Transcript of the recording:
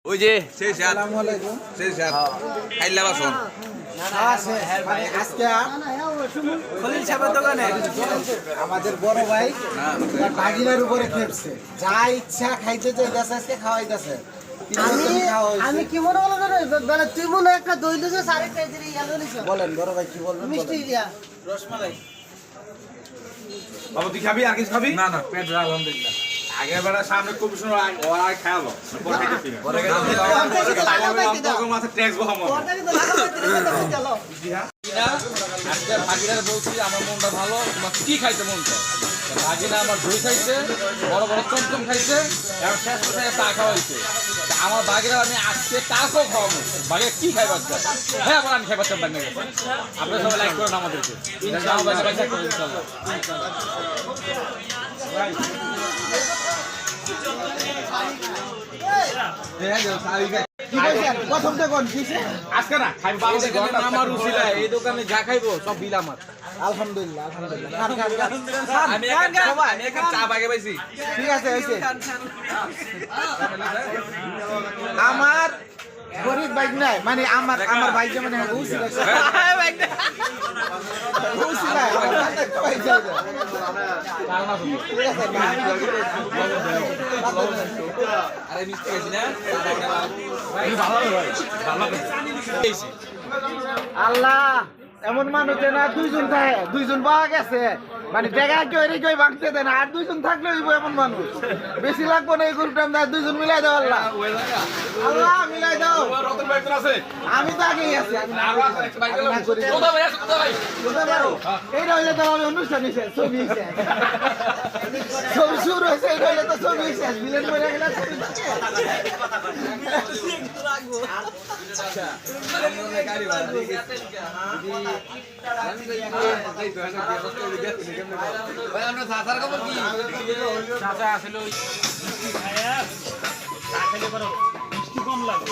ওই যে আসসালামু আলাইকুম। খাইলা বাসন আজকে খলিল সাহেবের দোকানে আমাদের বড় ভাই বাগিনার উপরে খেপছে, যা ইচ্ছা খাইতে চাইতেছে আজকে খাওয়াইতেছে। আমি কি মনে হলো মানে তুই মনে হয় একটা দই দিছিস আর একটা এদিকে ইয়া দিছিস। বলেন বড় ভাই কি বলবেন? মিষ্টি দিয়া রসমালাই। বাবা তুই খাবি আর কিছু খাবি? না না পেট আলহামদুলিল্লাহ। আগের বেলা সামনে কমিশন আর খাওয়ালো পরে খাইতেছি না। পরে মাছের ট্যাক্স বহাম ওটা কিন্তু লাগা চলো আজকে ভাগিনার বলছি আমার মনটা ভালো, তোমার কি খাইতে মন চায়? ভাগিনা আমার দই খাইছে, বড় বড় চমচম খাইছে, এবং শেষ কোথায় চা খাওয়াইছে। আমার বাগিরা আমি আজকে তাকেও খাওয়াবো। বাগিরা কি খাইবার চায়? হ্যাঁ আবার আমি খাইবার চাই বাগিনা গেছে। আপনারা সবাই লাইক করেন আমাদেরকে। আমার বাগিনা বাচ্চা করুন ইনশাল্লাহ। প্রথম দেখুন আজকে না খাই বাবা আমার উচিলা এই দোকানে যা খাইবো সব বিল আমার। আলহামদুলিল্লাহ আলহামদুলিল্লাহ। আমি এখানে চা বাগে পাইছি। ঠিক আছে হয়েছে। আমার গরিব বাইক নাই, মানে আমার বাইক যেমন আরে মিষ্টি খাইছি না আল্লাহ এমন মানুষ যে না দুইজন থাকে, দুইজন পাওয়া গেছে, মানে দেখা কেউ ভাঙতে দেয় না, আর দুইজন থাকলে হইব এমন মানুষ। বেশি লাগবো না এই গ্রুপটা, দুইজন মিলাই দাও আল্লাহ, আল্লাহ মিলাই দাও। আমি তো আগেই আছি, এইটা হইলে তো হবে অনুষ্ঠান হয়েছে, ছবি হয়েছে, ছবি শুরু হয়েছে, এইটা হইলে তো ছবি হয়েছে, বিলেন করে গেলে ছবি আমরা সাসার খবর কি চাচা আসলে ওই মিষ্টি কম লাগে।